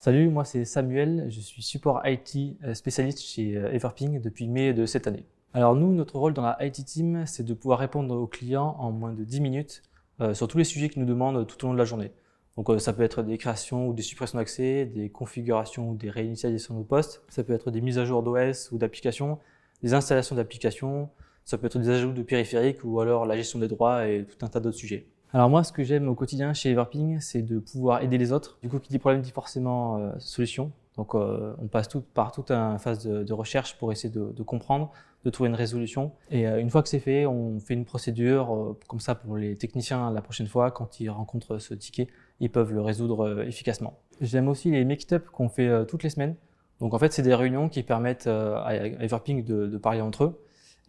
Salut, moi c'est Samuel, je suis support IT spécialiste chez Everping depuis mai de cette année. Alors nous, notre rôle dans la IT team, c'est de pouvoir répondre aux clients en moins de 10 minutes sur tous les sujets qu'ils nous demandent tout au long de la journée. Donc ça peut être des créations ou des suppressions d'accès, des configurations ou des réinitialisations de postes, ça peut être des mises à jour d'OS ou d'applications, des installations d'applications, ça peut être des ajouts de périphériques ou alors la gestion des droits et tout un tas d'autres sujets. Alors moi, ce que j'aime au quotidien chez Everping, c'est de pouvoir aider les autres. Du coup, qui dit problème dit forcément solution. Donc on passe par toute une phase de recherche pour essayer de comprendre, de trouver une résolution. Et une fois que c'est fait, on fait une procédure comme ça pour les techniciens la prochaine fois, quand ils rencontrent ce ticket, ils peuvent le résoudre efficacement. J'aime aussi les make-up qu'on fait toutes les semaines. Donc en fait, c'est des réunions qui permettent à Everping de parler entre eux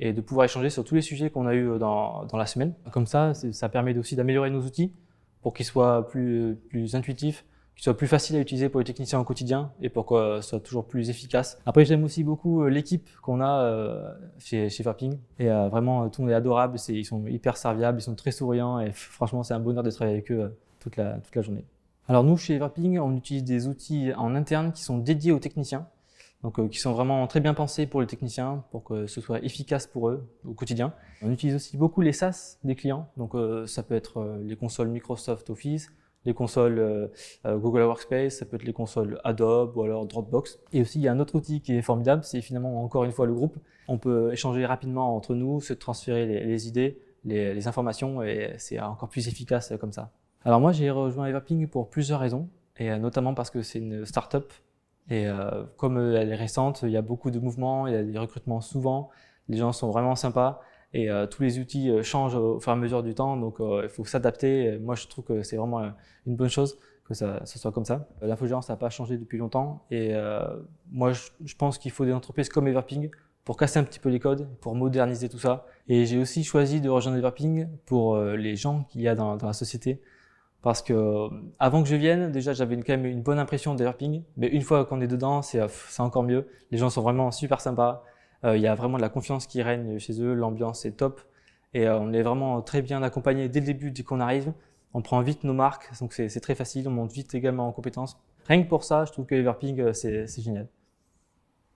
et de pouvoir échanger sur tous les sujets qu'on a eu dans la semaine. Comme ça permet aussi d'améliorer nos outils pour qu'ils soient plus intuitifs, qu'ils soient plus faciles à utiliser pour les techniciens au quotidien et pour que ce soit toujours plus efficace. Après, j'aime aussi beaucoup l'équipe qu'on a chez Everping. Et vraiment, tout le monde est adorable, ils sont hyper serviables, ils sont très souriants et franchement, c'est un bonheur de travailler avec eux toute la journée. Alors nous, chez Everping, on utilise des outils en interne qui sont dédiés aux techniciens. Donc qui sont vraiment très bien pensés pour les techniciens, pour que ce soit efficace pour eux au quotidien. On utilise aussi beaucoup les SaaS des clients, donc ça peut être les consoles Microsoft Office, les consoles Google Workspace, ça peut être les consoles Adobe ou alors Dropbox. Et aussi il y a un autre outil qui est formidable, c'est finalement encore une fois le groupe. On peut échanger rapidement entre nous, se transférer les idées, les informations et c'est encore plus efficace comme ça. Alors moi j'ai rejoint Everping pour plusieurs raisons, et notamment parce que c'est une start-up. Et comme elle est récente, il y a beaucoup de mouvements, il y a des recrutements souvent, les gens sont vraiment sympas et tous les outils changent au fur et à mesure du temps, donc il faut s'adapter. Moi, je trouve que c'est vraiment une bonne chose que ça soit comme ça. L'infogérance n'a pas changé depuis longtemps et moi, je pense qu'il faut des entreprises comme Everping pour casser un petit peu les codes, pour moderniser tout ça. Et j'ai aussi choisi de rejoindre Everping pour les gens qu'il y a dans la société. Parce que avant que je vienne, déjà j'avais quand même une bonne impression d'Everping, mais une fois qu'on est dedans, c'est encore mieux. Les gens sont vraiment super sympas. Il y a vraiment de la confiance qui règne chez eux, l'ambiance est top et on est vraiment très bien accompagné dès le début, dès qu'on arrive. On prend vite nos marques, donc c'est très facile, on monte vite également en compétences. Rien que pour ça, je trouve que Everping c'est génial.